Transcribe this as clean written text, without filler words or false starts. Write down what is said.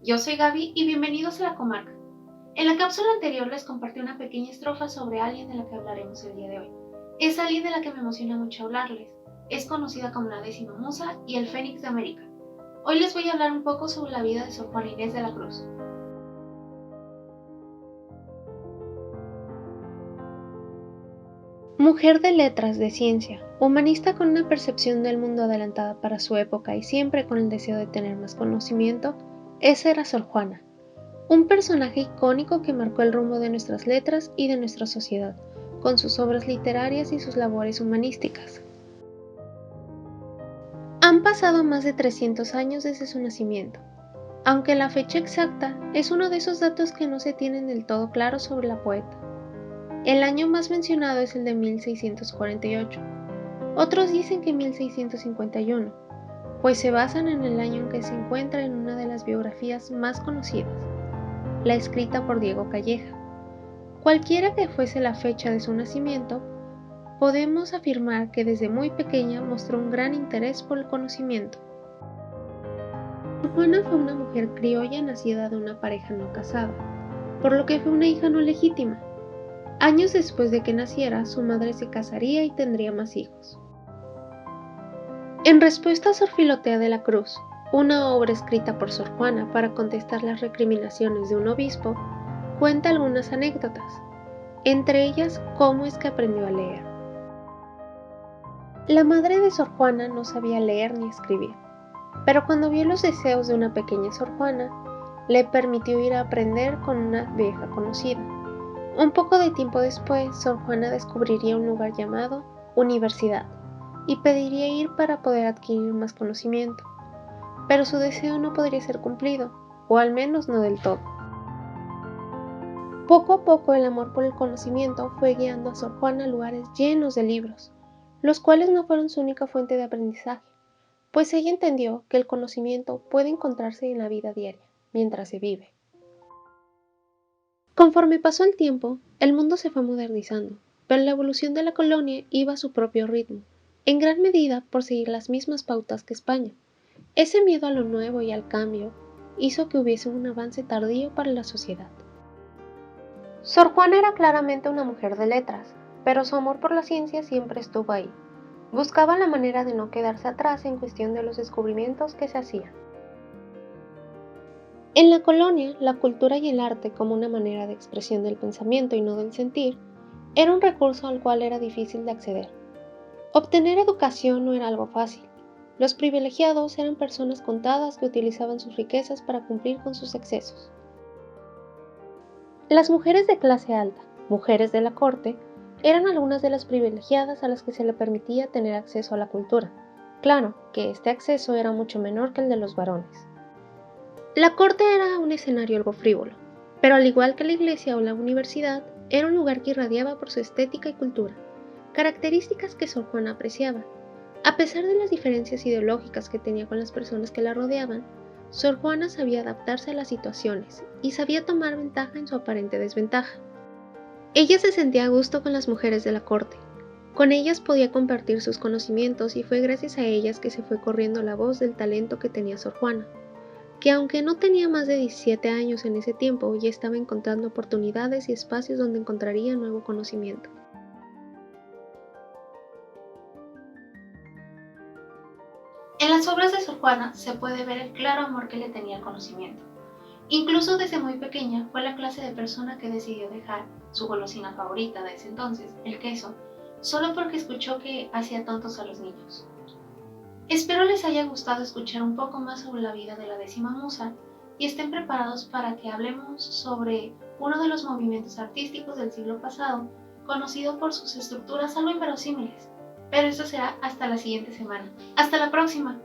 Yo soy Gaby y bienvenidos a La Comarca. En la cápsula anterior les compartí una pequeña estrofa sobre alguien de la que hablaremos el día de hoy. Es alguien de la que me emociona mucho hablarles. Es conocida como la 10ª musa y el Fénix de América. Hoy les voy a hablar un poco sobre la vida de Sor Juana Inés de la Cruz. Mujer de letras, de ciencia, humanista con una percepción del mundo adelantada para su época y siempre con el deseo de tener más conocimiento, esa era Sor Juana, un personaje icónico que marcó el rumbo de nuestras letras y de nuestra sociedad, con sus obras literarias y sus labores humanísticas. Han pasado más de 300 años desde su nacimiento, aunque la fecha exacta es uno de esos datos que no se tienen del todo claros sobre la poeta. El año más mencionado es el de 1648. Otros dicen que 1651, pues se basan en el año en que se encuentra en una de las biografías más conocidas, la escrita por Diego Calleja. Cualquiera que fuese la fecha de su nacimiento, podemos afirmar que desde muy pequeña mostró un gran interés por el conocimiento. Sor Juana fue una mujer criolla nacida de una pareja no casada, por lo que fue una hija no legítima. Años después de que naciera, su madre se casaría y tendría más hijos. En respuesta a Sor Filotea de la Cruz, una obra escrita por Sor Juana para contestar las recriminaciones de un obispo, cuenta algunas anécdotas, entre ellas cómo es que aprendió a leer. La madre de Sor Juana no sabía leer ni escribir, pero cuando vio los deseos de una pequeña Sor Juana, le permitió ir a aprender con una vieja conocida. Un poco de tiempo después, Sor Juana descubriría un lugar llamado universidad y pediría ir para poder adquirir más conocimiento, pero su deseo no podría ser cumplido, o al menos no del todo. Poco a poco el amor por el conocimiento fue guiando a Sor Juana a lugares llenos de libros, los cuales no fueron su única fuente de aprendizaje, pues ella entendió que el conocimiento puede encontrarse en la vida diaria, mientras se vive. Conforme pasó el tiempo, el mundo se fue modernizando, pero la evolución de la colonia iba a su propio ritmo, en gran medida por seguir las mismas pautas que España. Ese miedo a lo nuevo y al cambio hizo que hubiese un avance tardío para la sociedad. Sor Juana era claramente una mujer de letras, pero su amor por la ciencia siempre estuvo ahí. Buscaba la manera de no quedarse atrás en cuestión de los descubrimientos que se hacían. En la colonia, la cultura y el arte como una manera de expresión del pensamiento y no del sentir, era un recurso al cual era difícil de acceder. Obtener educación no era algo fácil. Los privilegiados eran personas contadas que utilizaban sus riquezas para cumplir con sus excesos. Las mujeres de clase alta, mujeres de la corte, eran algunas de las privilegiadas a las que se le permitía tener acceso a la cultura. Claro que este acceso era mucho menor que el de los varones. La corte era un escenario algo frívolo, pero al igual que la iglesia o la universidad, era un lugar que irradiaba por su estética y cultura, características que Sor Juana apreciaba. A pesar de las diferencias ideológicas que tenía con las personas que la rodeaban, Sor Juana sabía adaptarse a las situaciones y sabía tomar ventaja en su aparente desventaja. Ella se sentía a gusto con las mujeres de la corte. Con ellas podía compartir sus conocimientos y fue gracias a ellas que se fue corriendo la voz del talento que tenía Sor Juana, que aunque no tenía más de 17 años en ese tiempo, ya estaba encontrando oportunidades y espacios donde encontraría nuevo conocimiento. En las obras de Sor Juana se puede ver el claro amor que le tenía al conocimiento. Incluso desde muy pequeña fue la clase de persona que decidió dejar su golosina favorita de ese entonces, el queso, solo porque escuchó que hacía tontos a los niños. Espero les haya gustado escuchar un poco más sobre la vida de la 10ª musa y estén preparados para que hablemos sobre uno de los movimientos artísticos del siglo pasado, conocido por sus estructuras algo inverosímiles. Pero esto será hasta la siguiente semana. ¡Hasta la próxima!